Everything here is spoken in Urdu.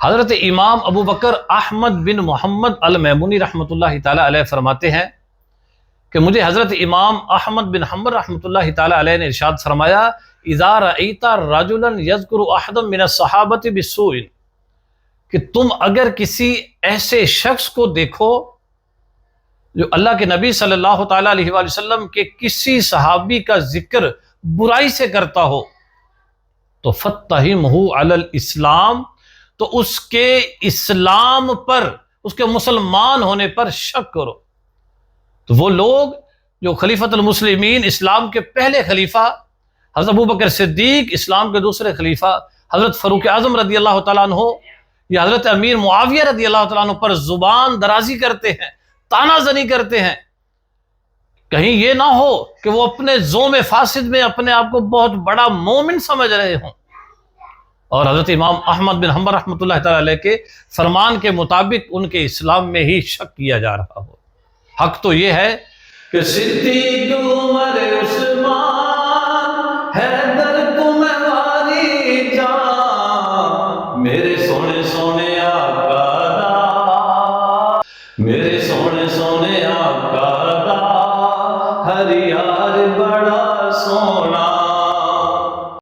حضرت امام ابو بکر احمد بن محمد المیمونی رحمۃ اللہ تعالی علیہ فرماتے ہیں کہ مجھے حضرت امام احمد بن حنبل رحمۃ اللہ تعالی علیہ نے ارشاد فرمایا اذا رأیت رجلا یذکر احدا من الصحابۃ بالسوء، کہ تم اگر کسی ایسے شخص کو دیکھو جو اللہ کے نبی صلی اللہ تعالی علیہ وآلہ وسلم کے کسی صحابی کا ذکر برائی سے کرتا ہو تو فاتہمہ علی الاسلام، تو اس کے اسلام پر، اس کے مسلمان ہونے پر شک کرو۔ تو وہ لوگ جو خلیفۃ المسلمین، اسلام کے پہلے خلیفہ حضرت ابو بکر صدیق، اسلام کے دوسرے خلیفہ حضرت فاروق اعظم رضی اللہ تعالیٰ عنہ، یا حضرت امیر معاویہ رضی اللہ تعالیٰ عنہ پر زبان درازی کرتے ہیں، تانا زنی کرتے ہیں، کہیں یہ نہ ہو کہ وہ اپنے زوم فاسد میں اپنے آپ کو بہت بڑا مومن سمجھ رہے ہوں، اور حضرت امام احمد بن حنبل رحمۃ اللہ تعالی علیہ کے فرمان کے مطابق ان کے اسلام میں ہی شک کیا جا رہا ہو۔ حق تو یہ ہے کہ صدیق عمر